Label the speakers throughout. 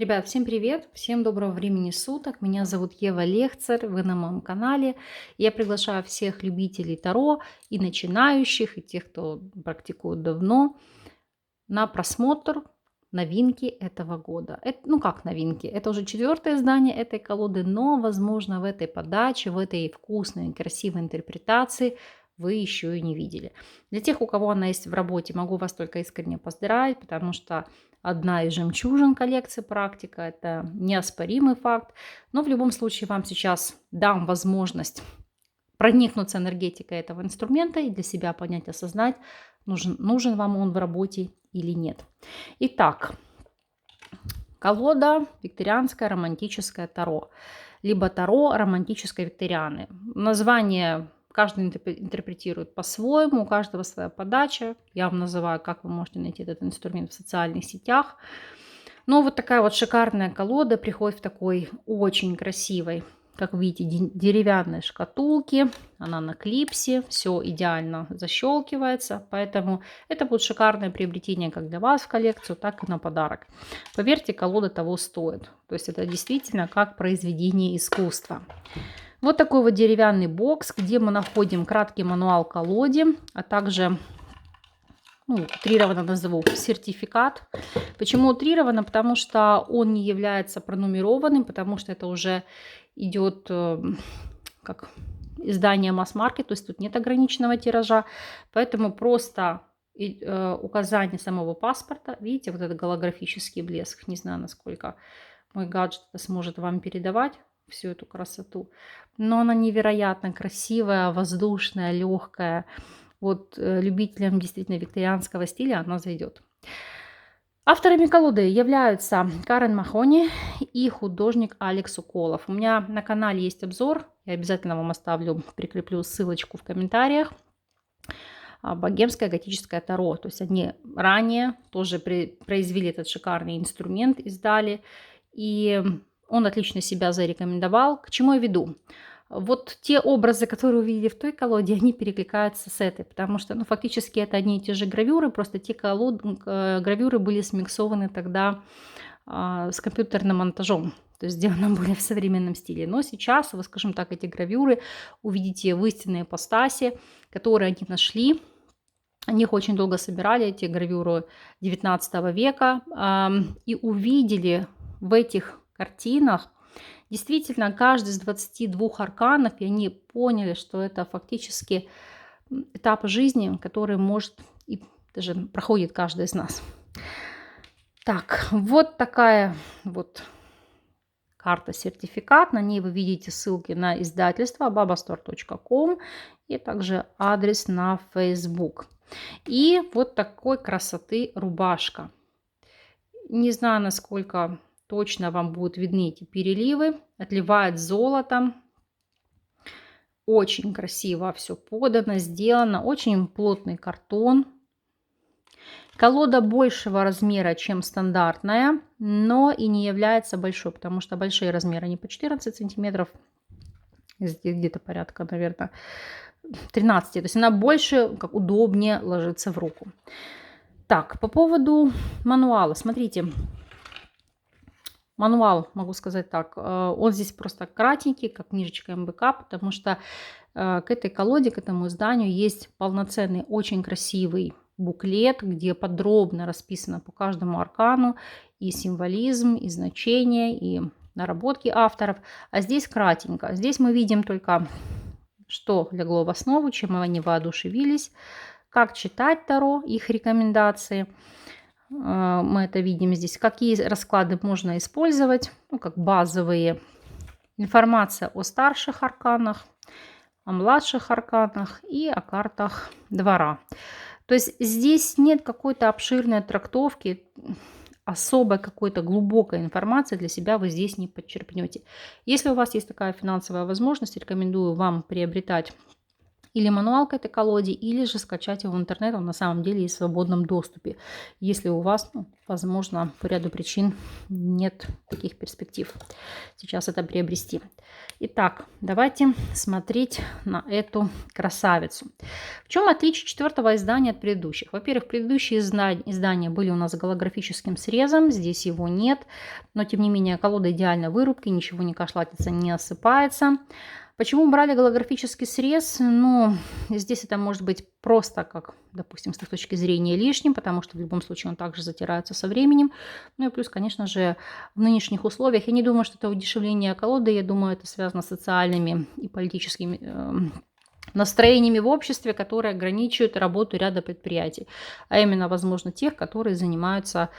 Speaker 1: Ребят, всем привет! Всем доброго времени суток! Меня зовут Ева Лехцер, вы на моем канале. Я приглашаю всех любителей Таро, и начинающих, и тех, кто практикует давно, на просмотр новинки этого года. Ну как новинки, это уже четвертое издание этой колоды, но, возможно, в этой подаче, в этой вкусной, красивой интерпретации вы еще и не видели. Для тех, у кого она есть в работе, могу вас только искренне поздравить, потому что одна из жемчужин коллекции практика – это неоспоримый факт. Но в любом случае вам сейчас дам возможность проникнуться энергетикой этого инструмента и для себя понять, осознать, нужен вам он в работе или нет. Итак, колода викторианская романтическое Таро, либо Таро романтической викторианы. Название каждый интерпретирует по-своему, у каждого своя подача. Я вам называю, как вы можете найти этот инструмент в социальных сетях. Но вот такая вот шикарная колода приходит в такой очень красивой, как видите, деревянной шкатулке. Она на клипсе, все идеально защелкивается. Поэтому это будет шикарное приобретение как для вас в коллекцию, так и на подарок. Поверьте, колода того стоит. То есть это действительно как произведение искусства. Вот такой вот деревянный бокс, где мы находим краткий мануал колоде, а также, утрированно назову, сертификат. Почему утрированно? Потому что он не является пронумерованным, потому что это уже идет как издание масс-маркет, то есть тут нет ограниченного тиража, поэтому просто указание самого паспорта, видите, вот этот голографический блеск, не знаю, насколько мой гаджет сможет вам передавать всю эту красоту, но она невероятно красивая, воздушная, легкая. Вот любителям действительно викторианского стиля она зайдет. Авторами колоды являются Карен Махони и художник Алекс Уколов. У меня на канале есть обзор, я обязательно вам оставлю, прикреплю ссылочку в комментариях. Богемское готическое Таро. То есть они ранее тоже произвели этот шикарный инструмент, издали. И он отлично себя зарекомендовал. К чему я веду? Вот те образы, которые увидели в той колоде, они перекликаются с этой, потому что, фактически это одни и те же гравюры, просто те гравюры были смиксованы тогда с компьютерным монтажом, то есть сделано более в современном стиле. Но сейчас, вы, скажем так, эти гравюры увидите в истинной ипостаси, которые они нашли. Они их очень долго собирали, эти гравюры 19 века, и увидели в этих картинах действительно каждый из 22 арканов, и они поняли, что это фактически этап жизни, который может и даже проходит каждый из нас. Так, вот такая вот карта-сертификат. На ней вы видите ссылки на издательство babastore.com и также адрес на Facebook. И вот такой красоты рубашка. Не знаю, насколько точно вам будут видны эти переливы. Отливает золотом. Очень красиво все подано, сделано. Очень плотный картон. Колода большего размера, чем стандартная, но и не является большой, потому что большие размеры не по 14 сантиметров, где-то порядка, наверное, 13. То есть она больше, как удобнее ложится в руку. Так, по поводу мануала. Смотрите, мануал, могу сказать так, он здесь просто кратенький, как книжечка МБК, потому что к этой колоде, к этому изданию есть полноценный, очень красивый буклет, где подробно расписано по каждому аркану и символизм, и значение, и наработки авторов. А здесь кратенько. Здесь мы видим только, что легло в основу, чем они воодушевились, как читать Таро, их рекомендации. Мы это видим здесь. Какие расклады можно использовать, как базовые. Информация о старших арканах, о младших арканах и о картах двора. То есть здесь нет какой-то обширной трактовки, особой какой-то глубокой информации для себя вы здесь не подчерпнете. Если у вас есть такая финансовая возможность, рекомендую вам приобретать или мануал к этой колоде, или же скачать его в интернет, он на самом деле есть в свободном доступе, если у вас, возможно, по ряду причин нет таких перспектив сейчас это приобрести. Итак, давайте смотреть на эту красавицу. В чем отличие четвертого издания от предыдущих? Во-первых, предыдущие издания были у нас с голографическим срезом, здесь его нет, но тем не менее колода идеальной вырубки, ничего не кошлатится, не осыпается. Почему брали голографический срез? Ну, здесь это может быть просто, как, допустим, с точки зрения лишним, потому что в любом случае он также затирается со временем. Ну и плюс, конечно же, в нынешних условиях, я не думаю, что это удешевление колоды, я думаю, это связано с социальными и политическими настроениями в обществе, которые ограничивают работу ряда предприятий, а именно, возможно, тех, которые занимаются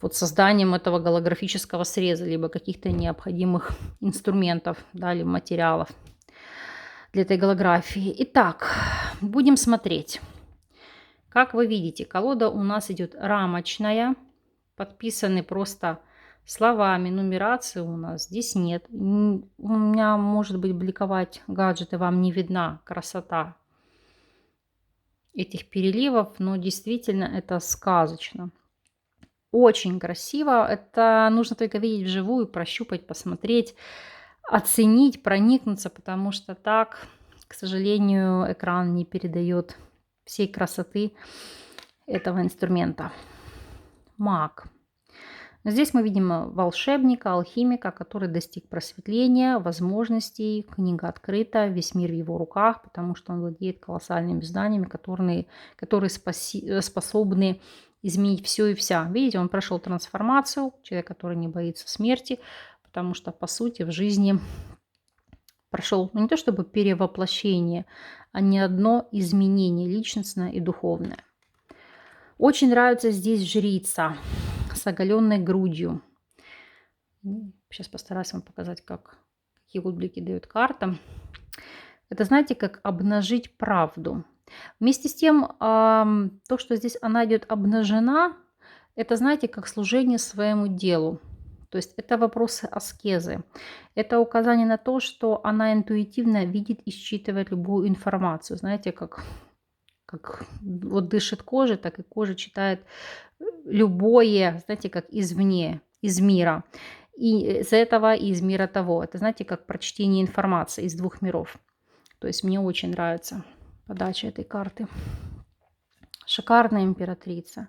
Speaker 1: вот созданием этого голографического среза, либо каких-то необходимых инструментов, да, или материалов для этой голографии. Итак, будем смотреть. Как вы видите, колода у нас идет рамочная, подписаны просто словами, нумерации у нас здесь нет. У меня, может быть, бликовать гаджеты, вам не видна красота этих переливов, но действительно это сказочно. Очень красиво. Это нужно только видеть вживую, прощупать, посмотреть, оценить, проникнуться, потому что так, к сожалению, экран не передает всей красоты этого инструмента. Маг. Здесь мы видим волшебника, алхимика, который достиг просветления, возможностей. Книга открыта, весь мир в его руках, потому что он владеет колоссальными знаниями, которые способны изменить все и вся. Видите, он прошел трансформацию, человек, который не боится смерти, потому что, по сути, в жизни прошел, ну, не то чтобы перевоплощение, а не одно изменение личностное и духовное. Очень нравится здесь жрица с оголенной грудью. Сейчас постараюсь вам показать, какие отблики дает карта. Это, знаете, как обнажить правду. Вместе с тем, то, что здесь она идет обнажена, это, знаете, как служение своему делу. То есть это вопросы аскезы. Это указание на то, что она интуитивно видит и считывает любую информацию. Знаете, как вот дышит кожа, так и кожа читает любое, знаете, как извне, из мира. И из этого, и из мира того. Это, знаете, как прочтение информации из двух миров. То есть мне очень нравится подача этой карты. Шикарная императрица.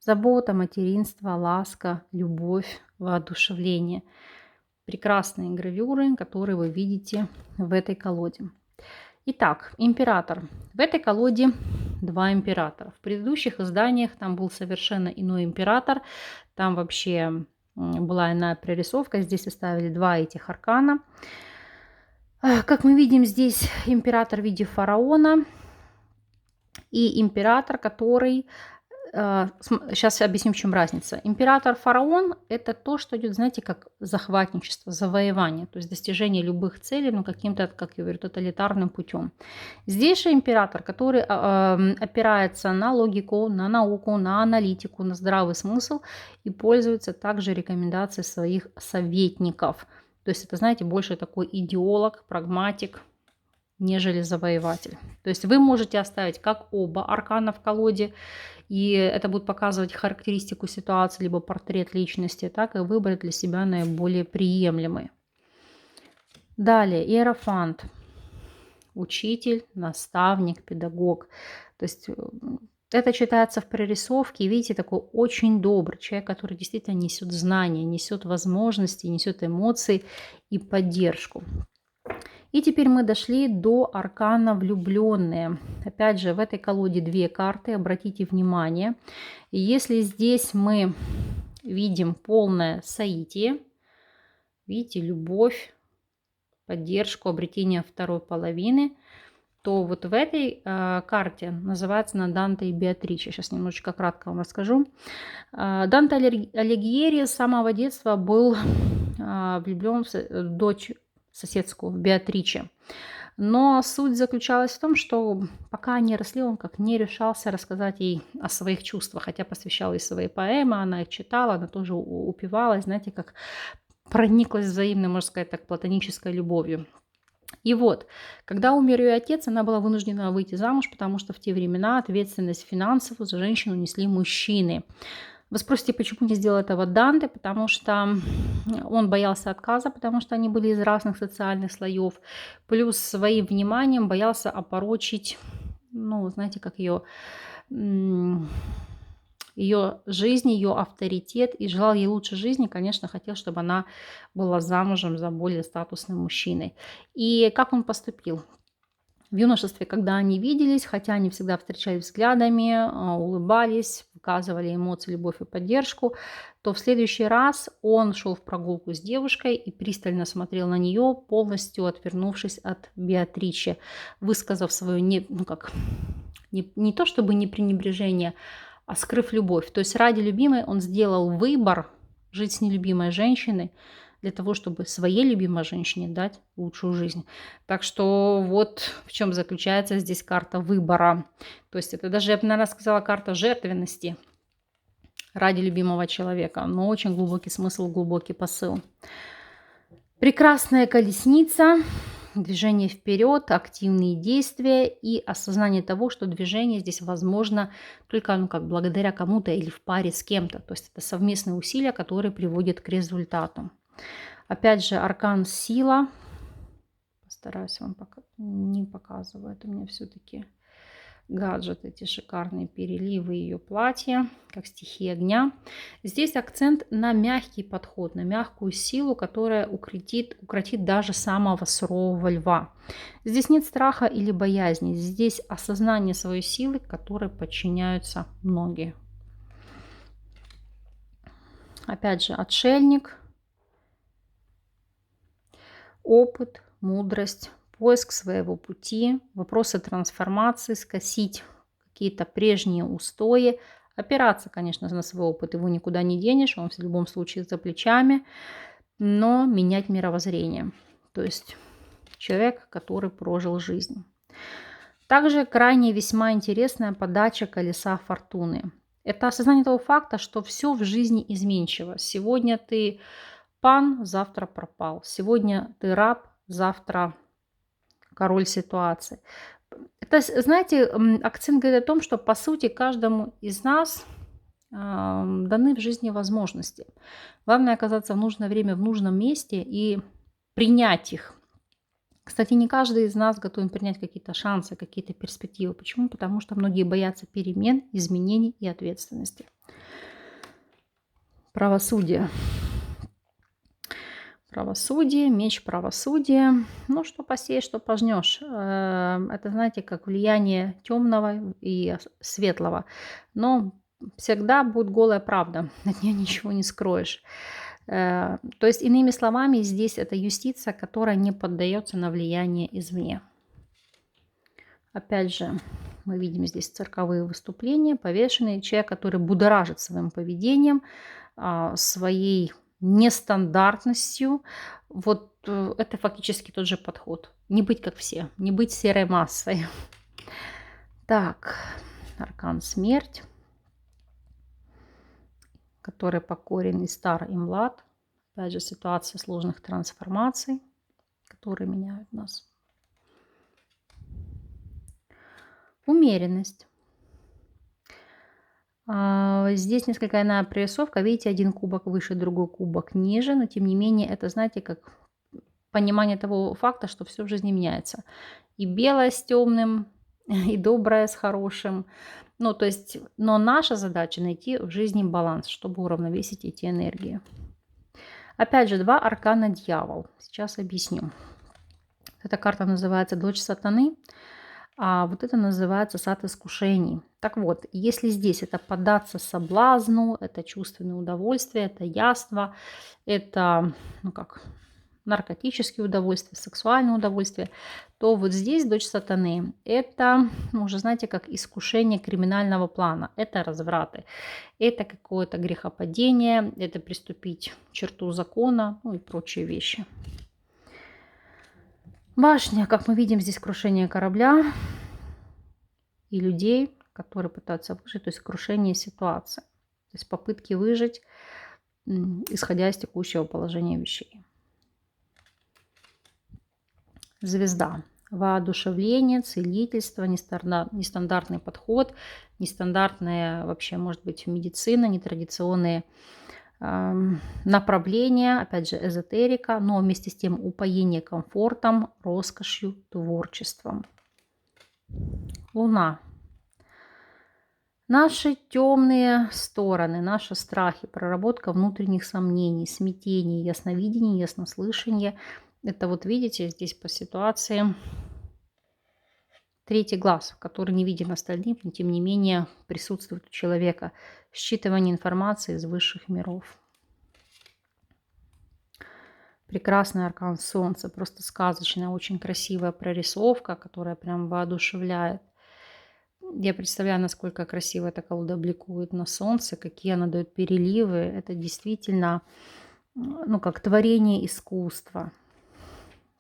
Speaker 1: Забота, материнство, ласка, любовь, воодушевление. Прекрасные гравюры, которые вы видите в этой колоде. Итак, император. В этой колоде два императора. В предыдущих изданиях там был совершенно иной император. Там вообще была иная прорисовка. Здесь оставили два этих аркана. Как мы видим, здесь император в виде фараона и император, который... Сейчас объясню, в чем разница. Император-фараон – это то, что идет, знаете, как захватничество, завоевание, то есть достижение любых целей, но каким-то, как я говорю, тоталитарным путем. Здесь же император, который опирается на логику, на науку, на аналитику, на здравый смысл и пользуется также рекомендацией своих советников. То есть это, знаете, больше такой идеолог, прагматик, нежели завоеватель. То есть вы можете оставить как оба аркана в колоде, и это будет показывать характеристику ситуации, либо портрет личности, так и выбрать для себя наиболее приемлемый. Далее, иерофант. Учитель, наставник, педагог. То есть это читается в прорисовке. Видите, такой очень добрый человек, который действительно несет знания, несет возможности, несет эмоции и поддержку. И теперь мы дошли до аркана влюбленные. Опять же, в этой колоде две карты, обратите внимание. И если здесь мы видим полное соитие, видите, любовь, поддержку, обретение второй половины, то вот в этой карте называется она Данте и Беатриче. Сейчас немножечко кратко вам расскажу. Данте Алигьери с самого детства был влюблен в дочь соседскую, Беатриче. Но суть заключалась в том, что пока они росли, он как не решался рассказать ей о своих чувствах, хотя посвящал ей свои поэмы, она их читала, она тоже упивалась, знаете, как прониклась взаимной, можно сказать так, платонической любовью. И вот, когда умер ее отец, она была вынуждена выйти замуж, потому что в те времена ответственность финансовую за женщину несли мужчины. Вы спросите, почему не сделал этого Данте? Потому что он боялся отказа, потому что они были из разных социальных слоев. Плюс своим вниманием боялся опорочить, ну, знаете, как ее жизнь, ее авторитет, и желал ей лучшей жизни, конечно, хотел, чтобы она была замужем за более статусным мужчиной. И как он поступил? В юношестве, когда они виделись, хотя они всегда встречались взглядами, улыбались, выказывали эмоции, любовь и поддержку, то в следующий раз он шел в прогулку с девушкой и пристально смотрел на нее, полностью отвернувшись от Беатриче, высказав свое не то чтобы не пренебрежение, а скрыв любовь. То есть ради любимой он сделал выбор жить с нелюбимой женщиной для того, чтобы своей любимой женщине дать лучшую жизнь. Так что вот в чем заключается здесь карта выбора. То есть это даже, я бы, наверное, сказала, карта жертвенности ради любимого человека. Но очень глубокий смысл, глубокий посыл. Прекрасная колесница. Движение вперед, активные действия и осознание того, что движение здесь возможно только благодаря кому-то или в паре с кем-то. То есть это совместные усилия, которые приводят к результату. Опять же, аркан сила. Постараюсь вам не показывать. У меня все-таки гаджет, эти шикарные переливы ее платья, как стихия огня. Здесь акцент на мягкий подход, на мягкую силу, которая укротит даже самого сурового льва. Здесь нет страха или боязни, здесь осознание своей силы, которой подчиняются многие. Опять же, отшельник, опыт, мудрость, поиск своего пути, вопросы трансформации, скосить какие-то прежние устои, опираться, конечно, на свой опыт, его никуда не денешь, он в любом случае за плечами, но менять мировоззрение. То есть человек, который прожил жизнь. Также крайне весьма интересная подача колеса фортуны. Это осознание того факта, что все в жизни изменчиво. Сегодня ты пан, завтра пропал. Сегодня ты раб, завтра король ситуации. Это, знаете, акцент говорит о том, что, по сути, каждому из нас даны в жизни возможности. Главное оказаться в нужное время, в нужном месте и принять их. Кстати, не каждый из нас готов принять какие-то шансы, какие-то перспективы. Почему? Потому что многие боятся перемен, изменений и ответственности. Правосудие. Правосудие, меч правосудия. Ну, что посеешь, что пожнешь. Это, знаете, как влияние темного и светлого. Но всегда будет голая правда. От нее ничего не скроешь. То есть, иными словами, здесь это юстиция, которая не поддается на влияние извне. Опять же, мы видим здесь цирковые выступления, повешенный человек, который будоражит своим поведением, своей нестандартностью. Вот это фактически тот же подход. Не быть как все, не быть серой массой. Так, аркан смерть, который покорен и стар, и млад. Опять же, ситуация сложных трансформаций, которые меняют нас. Умеренность. Здесь несколько иная прорисовка. Видите, один кубок выше, другой кубок ниже. Но тем не менее, это, знаете, как понимание того факта, что все в жизни меняется. И белое с темным, и доброе с хорошим. Ну, то есть, но наша задача найти в жизни баланс, чтобы уравновесить эти энергии. Опять же, два аркана дьявол. Сейчас объясню. Эта карта называется «Дочь сатаны», а вот это называется «Сад искушений». Так вот, если здесь это поддаться соблазну, это чувственное удовольствие, это яство, это, наркотические удовольствия, сексуальное удовольствие, то вот здесь дочь сатаны – это, уже знаете, как искушение криминального плана, это развраты, это какое-то грехопадение, это приступить к черту закона, ну и прочие вещи. Башня, как мы видим, здесь крушение корабля и людей, которые пытаются выжить, то есть крушение ситуации, то есть попытки выжить, исходя из текущего положения вещей. Звезда. Воодушевление, целительство, нестандартный подход, нестандартная вообще, может быть, медицина, нетрадиционные направления, опять же, эзотерика, но вместе с тем упоение комфортом, роскошью, творчеством. Луна. Наши темные стороны, наши страхи, проработка внутренних сомнений, смятений, ясновидение, яснослышание. Это вот видите здесь по ситуации третий глаз, который не виден остальным, но тем не менее присутствует у человека. Считывание информации из высших миров. Прекрасный аркан Солнца, просто сказочная, очень красивая прорисовка, которая прям воодушевляет. Я представляю, насколько красиво эта колода бликует на солнце, какие она дает переливы. Это действительно, ну, как творение искусства.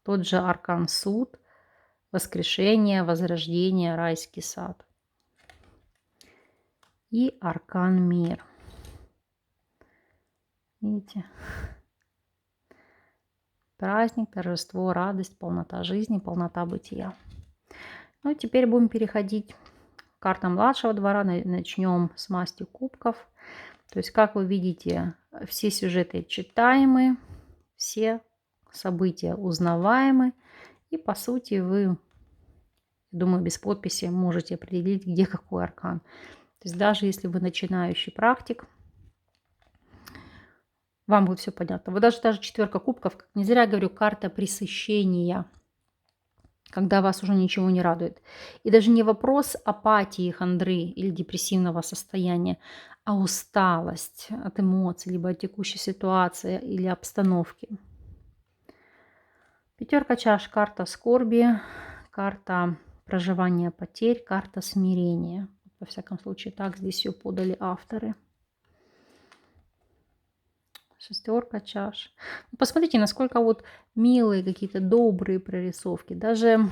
Speaker 1: Тот же аркан Суд, воскрешение, возрождение, райский сад. И аркан Мир. Видите? Праздник, торжество, радость, полнота жизни, полнота бытия. Ну, теперь будем переходить к картам младшего двора. Начнем с масти кубков. То есть, как вы видите, все сюжеты читаемы, все события узнаваемы. И, по сути, вы, думаю, без подписи можете определить, где какой аркан. То есть, даже если вы начинающий практик, вам будет все понятно. Вот даже четверка кубков, не зря говорю, карта пресыщения, когда вас уже ничего не радует. И даже не вопрос апатии, хандры или депрессивного состояния, а усталость от эмоций, либо от текущей ситуации или обстановки. Пятерка чаш, карта скорби, карта проживания потерь, карта смирения. Во всяком случае, так здесь ее подали авторы. Шестерка чаш. Посмотрите, насколько вот милые какие-то добрые прорисовки. Даже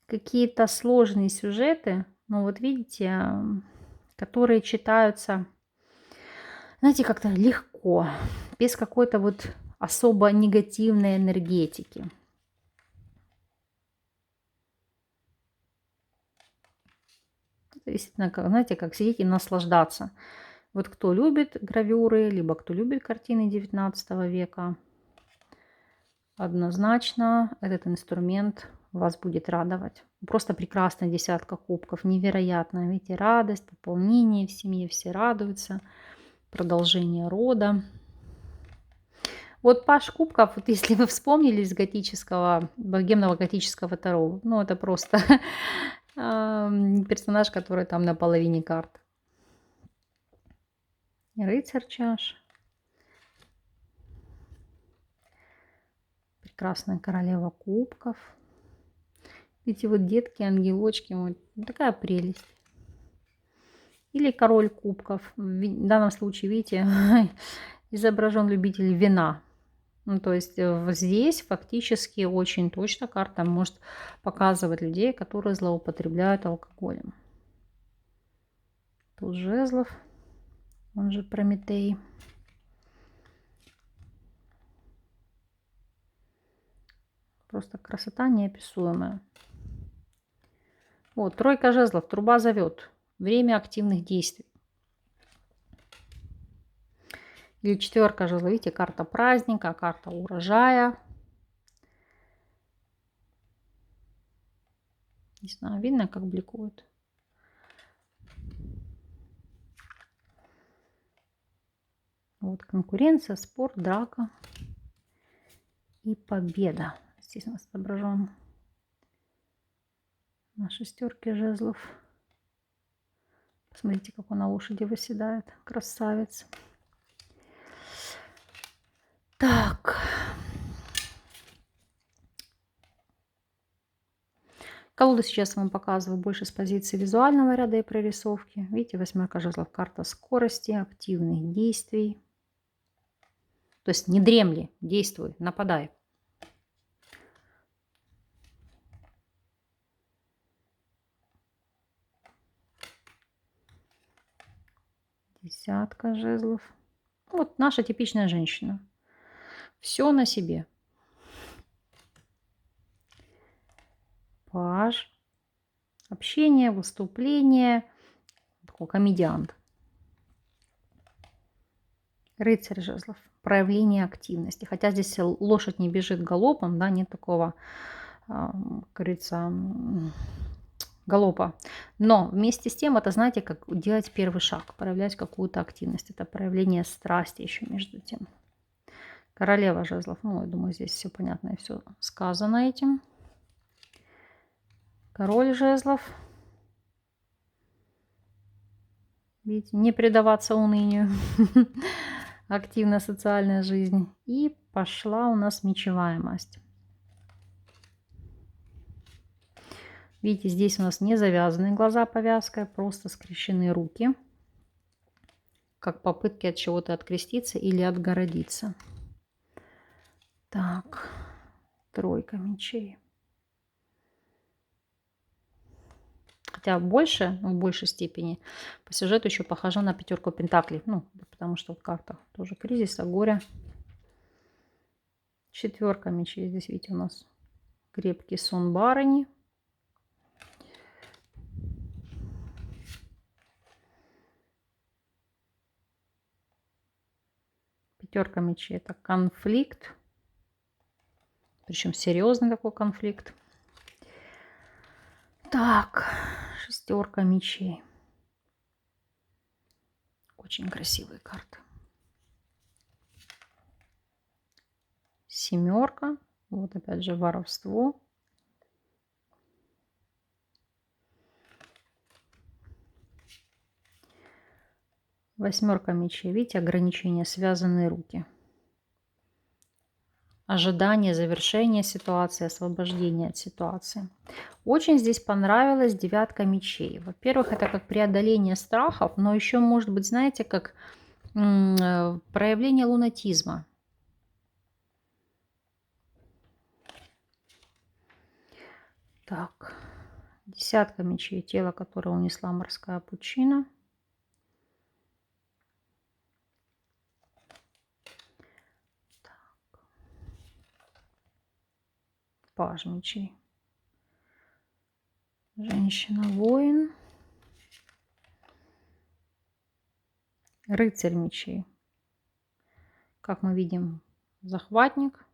Speaker 1: какие-то сложные сюжеты, ну вот видите, которые читаются, знаете, как-то легко, без какой-то вот особо негативной энергетики. Действительно, знаете, как сидеть и наслаждаться. Вот кто любит гравюры, либо кто любит картины 19 века, однозначно этот инструмент вас будет радовать. Просто прекрасная десятка кубков, невероятно. Видите, радость, пополнение в семье, все радуются, продолжение рода. Вот паш кубков, вот если вы вспомнили из готического, богемного готического таро, ну это просто персонаж, который там на половине карт. Рыцарь чаш. Прекрасная королева кубков. Эти вот детки, ангелочки, вот такая прелесть. Или король кубков. В данном случае, видите, изображен любитель вина. Ну, то есть здесь фактически очень точно карта может показывать людей, которые злоупотребляют алкоголем. Тут жезлов, он же Прометей. Просто красота неописуемая. Вот, тройка жезлов, труба зовет. Время активных действий. Или четверка жезлов, видите, карта праздника, карта урожая. Не знаю, видно, как бликует. Вот конкуренция, спорт, драка и победа. Здесь у нас отображен на шестерке жезлов. Посмотрите, как он на лошади выседает. Красавец. Так. Колоду сейчас вам показываю больше с позиции визуального ряда и прорисовки. Видите, восьмерка жезлов, карта скорости, активных действий. То есть не дремли, действуй, нападай. Десятка жезлов. Вот наша типичная женщина. Все на себе. Паж. Общение, выступление. Такой комедиант. Рыцарь жезлов. Проявление активности. Хотя здесь лошадь не бежит галопом, да, нет такого, как говорится, галопа. Но вместе с тем это, знаете, как делать первый шаг, проявлять какую-то активность. Это проявление страсти еще между тем. Королева жезлов. Ну, я думаю, здесь все понятно и все сказано этим. Король жезлов. Видите, не предаваться унынию. Активная социальная жизнь. И пошла у нас мечевая масть. Видите, здесь у нас не завязаны глаза повязкой, просто скрещены руки. Как попытки от чего-то откреститься или отгородиться. Так, тройка мечей. Хотя больше, в большей степени, по сюжету еще похожа на пятерку пентаклей. Ну, потому что вот карта тоже кризиса, горя. Четверка мечей. Здесь, видите, у нас крепкий сон барыни. Пятерка мечей — это конфликт. Причем серьезный такой конфликт. Так, шестерка мечей. Очень красивые карты. Семерка. Вот опять же воровство. Восьмерка мечей. Видите, ограничения, связанные руки. Ожидание завершения ситуации, освобождение от ситуации. Очень здесь понравилась девятка мечей. Во-первых, это как преодоление страхов, но еще может быть, знаете, как проявление лунатизма. Так, десятка мечей. Тело, которое унесла морская пучина. Паж мечей. Женщина-воин. Рыцарь мечей. Как мы видим, захватник.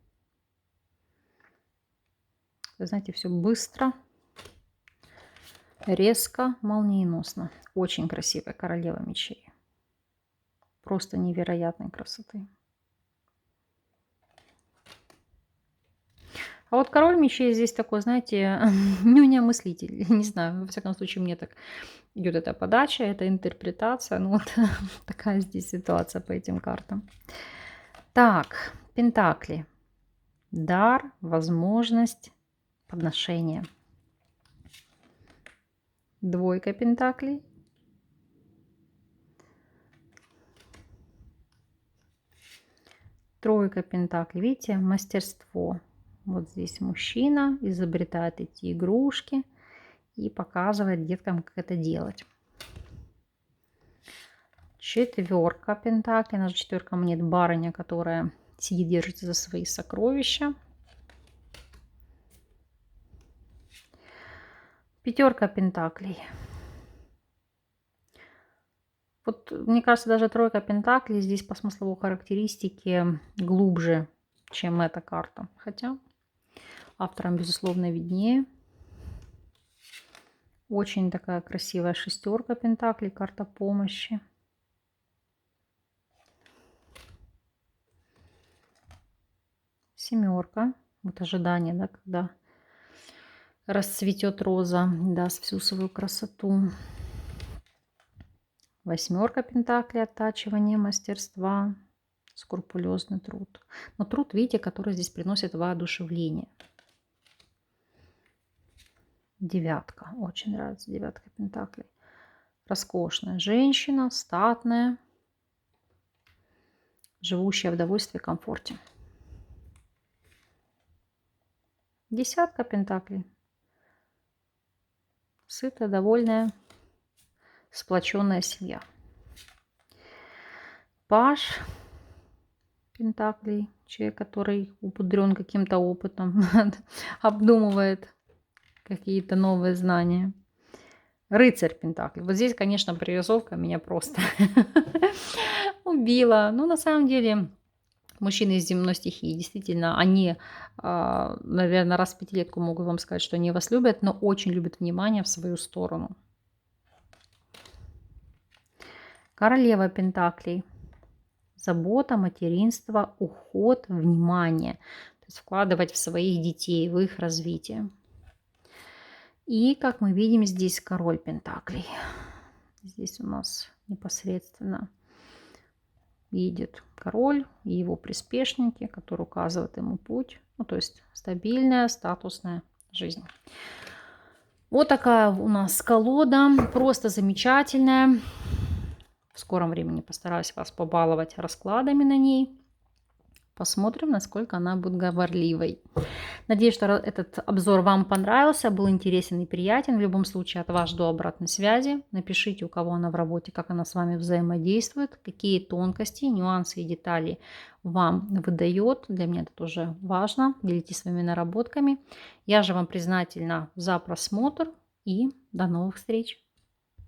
Speaker 1: Вы знаете, все быстро, резко, молниеносно. Очень красивая королева мечей. Просто невероятной красоты. А вот король мечей здесь такой, знаете, нюня-мыслитель. Не знаю, во всяком случае, мне так идет эта подача, эта интерпретация. Ну вот такая здесь ситуация по этим картам. Так, пентакли. Дар, возможность, подношение. Двойка пентаклей. Тройка пентаклей. Видите, мастерство. Вот здесь мужчина изобретает эти игрушки и показывает деткам, как это делать. Четверка пентаклей. Наша четверка монет, барыня, которая сидит, держится за свои сокровища. Пятерка пентаклей. Вот, мне кажется, даже тройка пентаклей здесь по смысловой характеристике глубже, чем эта карта. Хотя авторам, безусловно, виднее. Очень такая красивая шестерка пентаклей, карта помощи. Семерка. Вот ожидание, да, когда расцветет роза, даст всю свою красоту. Восьмерка пентаклей, оттачивание мастерства, скрупулезный труд. Но труд, видите, который здесь приносит воодушевление. Девятка. Очень нравится девятка пентаклей. Роскошная женщина, статная, живущая в довольстве и комфорте. Десятка пентаклей. Сытая, довольная, сплоченная семья. Паж пентаклей. Человек, который умудрен каким-то опытом, обдумывает какие-то новые знания. Рыцарь Пентаклей. Вот здесь, конечно, прорисовка меня просто убила. Но на самом деле мужчины из земной стихии, действительно, они, наверное, раз в пятилетку могут вам сказать, что они вас любят, но очень любят внимание в свою сторону. Королева Пентаклей. Забота, материнство, уход, внимание. То есть вкладывать в своих детей, в их развитие. И, как мы видим, здесь король Пентаклей. Здесь у нас непосредственно видит король и его приспешники, которые указывают ему путь. Ну, то есть стабильная, статусная жизнь. Вот такая у нас колода. Просто замечательная. В скором времени постараюсь вас побаловать раскладами на ней. Посмотрим, насколько она будет говорливой. Надеюсь, что этот обзор вам понравился, был интересен и приятен. В любом случае от вас жду обратной связи. Напишите, у кого она в работе, как она с вами взаимодействует, какие тонкости, нюансы и детали вам выдает. Для меня это тоже важно. Делитесь своими наработками. Я же вам признательна за просмотр и до новых встреч.